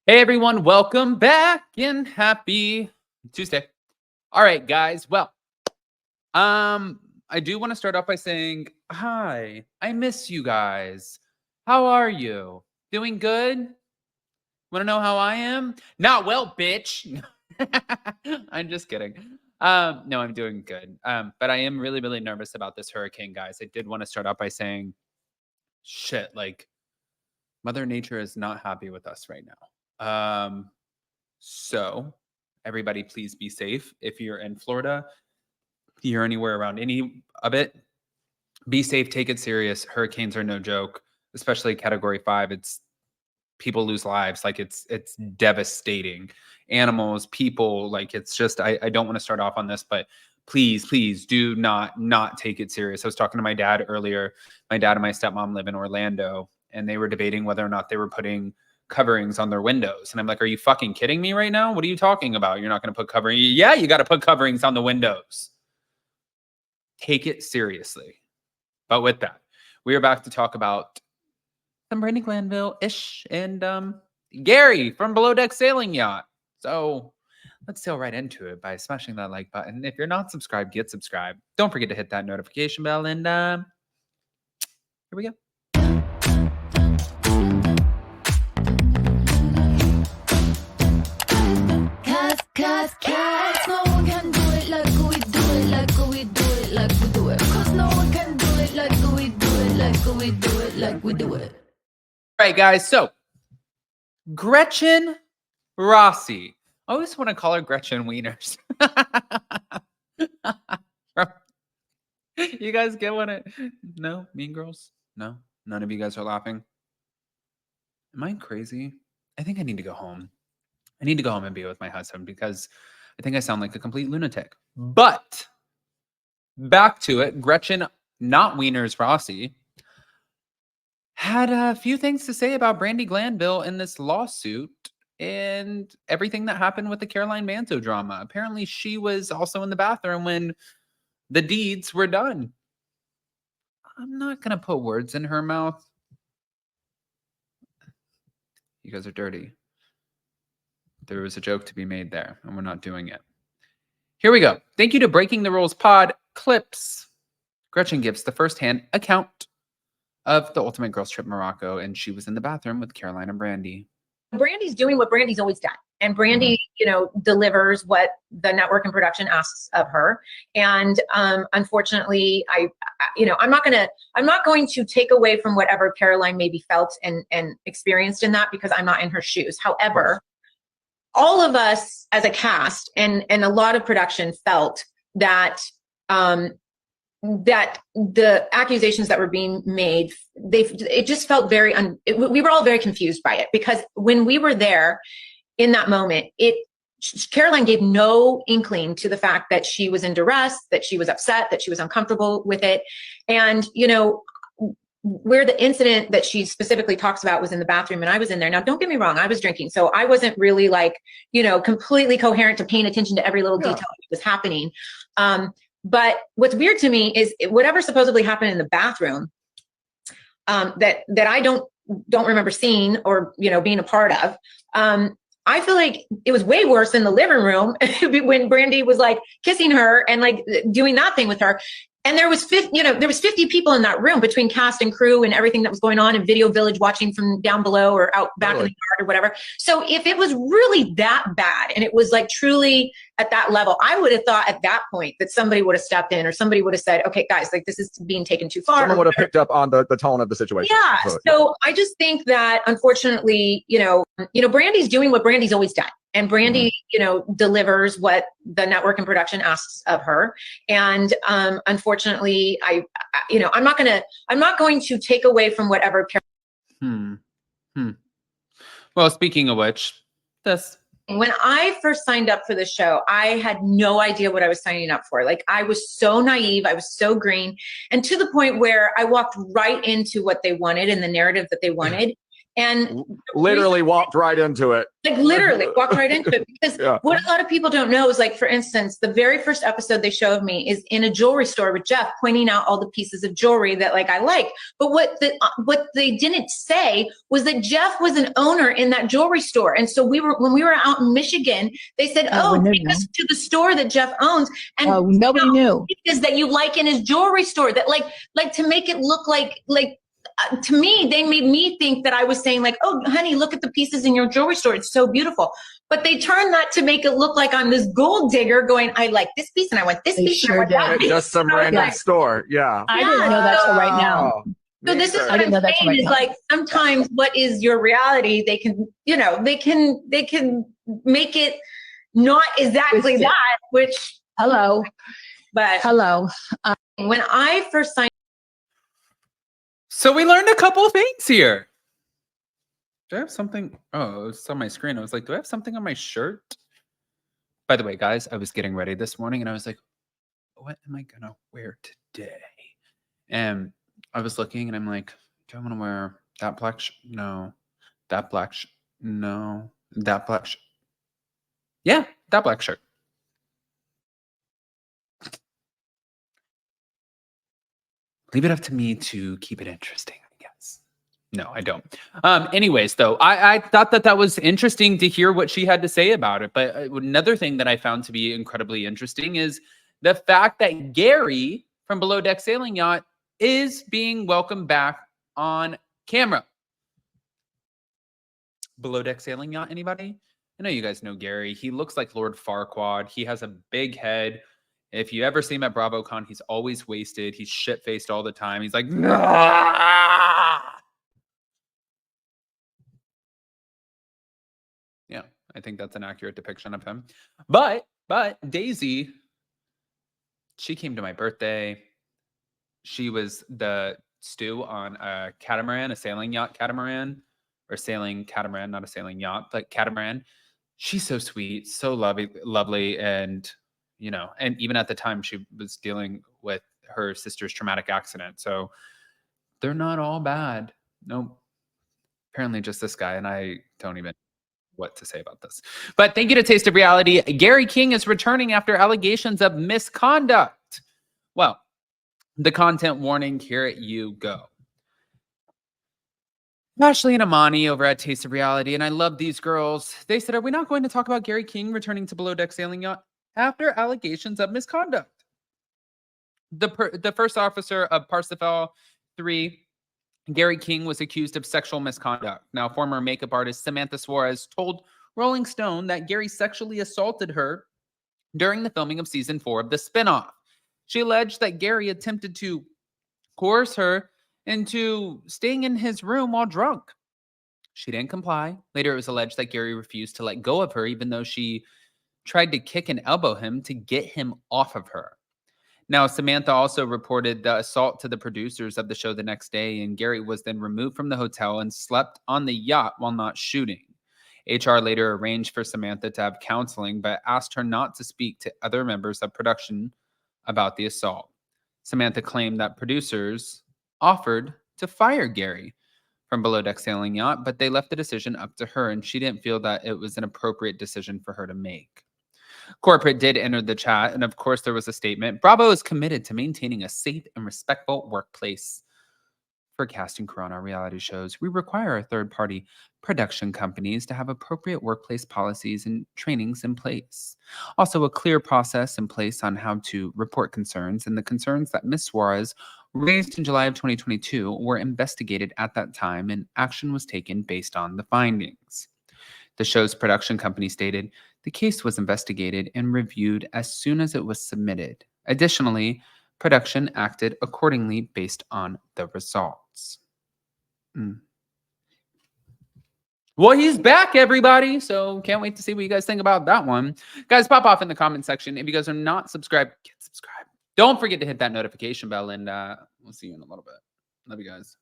Hey everyone, welcome back and happy Tuesday. All right, guys. Well, I do want to start off by saying hi. I miss you guys. How are you? Doing good? Want to know how I am? Not well, bitch. I'm just kidding. No, I'm doing good. But I am really, really nervous about this hurricane, guys. I did want to start off by saying, shit, like Mother Nature is not happy with us right now. So, everybody, please be safe. If you're in Florida, if you're anywhere around any of it, be safe. Take it serious. Hurricanes are no joke, especially Category 5. It's people lose lives. Like it's devastating. Animals, people. Like it's just. I don't want to start off on this, but please do not take it serious. I was talking to my dad earlier. My dad and my stepmom live in Orlando, and they were debating whether or not they were putting coverings on their windows. And I'm like, are you fucking kidding me right now? What are you talking about? You're not going to put covering? Yeah, you got to put coverings on the windows. Take it seriously. But with that, we are back to talk about some Brandi Glanville-ish and Gary from Below Deck Sailing Yacht. So let's sail right into it by smashing that like button. If you're not subscribed, get subscribed. Don't forget to hit that notification bell. And here we go. Cause no one can do it like we do it, like we do it, like we do it. Cause no one can do it like we do it, like we do it, like we do it. All right, guys. So Gretchen Rossi. I always want to call her Gretchen Wieners. You guys get what it? No, Mean Girls? No, none of you guys are laughing. Am I crazy? I think I need to go home. I need to go home and be with my husband because I think I sound like a complete lunatic. But back to it. Gretchen, not Wieners Rossi, had a few things to say about Brandi Glanville in this lawsuit and everything that happened with the Caroline Manzo drama. Apparently, she was also in the bathroom when the deeds were done. I'm not going to put words in her mouth. You guys are dirty. There was a joke to be made there, and we're not doing it. Here we go. Thank you to Breaking the Rules Pod Clips. Gretchen gives the firsthand account of the Ultimate Girls Trip Morocco, and she was in the bathroom with Caroline and Brandi. Brandi's doing what Brandi's always done. And Brandi, delivers what the network and production asks of her. And unfortunately, I'm not going to take away from whatever Caroline maybe felt and experienced in that because I'm not in her shoes. However, all of us as a cast and a lot of production felt that that the accusations that were being made, it just felt very, we were all very confused by it because when we were there in that moment, Caroline gave no inkling to the fact that she was in duress, that she was upset, that she was uncomfortable with it. And, where the incident that she specifically talks about was in the bathroom and I was in there. Now, don't get me wrong, I was drinking. So I wasn't really completely coherent to paying attention to every little detail that was happening. But what's weird to me is whatever supposedly happened in the bathroom that I don't remember seeing or, being a part of. I feel like it was way worse in the living room when Brandi was like kissing her and like doing that thing with her. And there was 50 people in that room between cast and crew and everything that was going on in Video Village watching from down below or out back in the yard or whatever. So if it was really that bad and it was like truly at that level, I would have thought at that point that somebody would have stepped in or somebody would have said, okay, guys, like this is being taken too far. Someone would have picked up on the tone of the situation. Yeah. So I just think that unfortunately, Brandi's doing what Brandi's always done. And Brandi, delivers what the network and production asks of her. And unfortunately, I'm not going to take away from whatever. Well, speaking of which, this. When I first signed up for the show, I had no idea what I was signing up for. Like I was so naive, I was so green, and to the point where I walked right into what they wanted and the narrative that they wanted. And Literally walked right into it. like literally walked right into it, because Yeah. what a lot of people don't know is, like, for instance, the very first episode they show of me is in a jewelry store with Jeff, pointing out all the pieces of jewelry that like I like. But what they didn't say was that Jeff was an owner in that jewelry store. And so when we were out in Michigan, they said, take us to the store that Jeff owns. And nobody knew. Is that you like in his jewelry store, that like to make it look like to me, they made me think that I was saying like, oh, honey, look at the pieces in your jewelry store. It's so beautiful. But they turned that to make it look like I'm this gold digger going, I like this piece and I want this They piece. sure and I want that did. piece. Just some And I was random like, store. Yeah. I didn't know that till right now. Oh, so this is neither. what I didn't know I'm that till saying right is now. like, sometimes what is your reality, they can, they can make it not exactly Twist it. that, which, Hello. but Hello. when I first signed. So we learned a couple of things here. Do I have something? Oh, it's on my screen. I was like, do I have something on my shirt? By the way, guys, I was getting ready this morning and I was like, what am I going to wear today? And I was looking and I'm like, do I want to wear that black no. That black no. That black yeah, that black shirt. Leave it up to me to keep it interesting, I guess. No, I don't. Anyways, though, I thought that was interesting to hear what she had to say about it. But another thing that I found to be incredibly interesting is the fact that Gary from Below Deck Sailing Yacht is being welcomed back on camera. Below Deck Sailing Yacht, anybody? I know you guys know Gary. He looks like Lord Farquaad. He has a big head. If you ever see him at BravoCon, he's always wasted. He's shit-faced all the time. He's like, nah! Yeah, I think that's an accurate depiction of him. But Daisy, she came to my birthday. She was the stew on a catamaran, a sailing yacht catamaran, or sailing catamaran, not a sailing yacht, but catamaran. She's so sweet, so lovely, and and even at the time she was dealing with her sister's traumatic accident. So they're not all bad. No, apparently just this guy, and I don't even know what to say about this. But thank you to Taste of Reality. Gary King is returning after allegations of misconduct. Well, the content warning, here you go. Ashley and Amani over at Taste of Reality, and I love these girls. They said, are we not going to talk about Gary King returning to Below Deck Sailing Yacht after allegations of misconduct? The first officer of Parsifal 3, Gary King, was accused of sexual misconduct. Now, former makeup artist Samantha Suarez told Rolling Stone that Gary sexually assaulted her during the filming of season 4 of the spinoff. She alleged that Gary attempted to coerce her into staying in his room while drunk. She didn't comply. Later, it was alleged that Gary refused to let go of her, even though she tried to kick and elbow him to get him off of her. Now, Samantha also reported the assault to the producers of the show the next day, and Gary was then removed from the hotel and slept on the yacht while not shooting. HR later arranged for Samantha to have counseling, but asked her not to speak to other members of production about the assault. Samantha claimed that producers offered to fire Gary from Below Deck Sailing Yacht, but they left the decision up to her, and she didn't feel that it was an appropriate decision for her to make. Corporate did enter the chat, and of course there was a statement. Bravo is committed to maintaining a safe and respectful workplace. For casting crew on our reality shows, we require our third-party production companies to have appropriate workplace policies and trainings in place. Also, a clear process in place on how to report concerns, and the concerns that Ms. Suarez raised in July of 2022 were investigated at that time, and action was taken based on the findings. The show's production company stated, the case was investigated and reviewed as soon as it was submitted. Additionally, production acted accordingly based on the results. Well, he's back, everybody. So can't wait to see what you guys think about that one. Guys, pop off in the comment section. If you guys are not subscribed, get subscribed. Don't forget to hit that notification bell, and we'll see you in a little bit. Love you guys.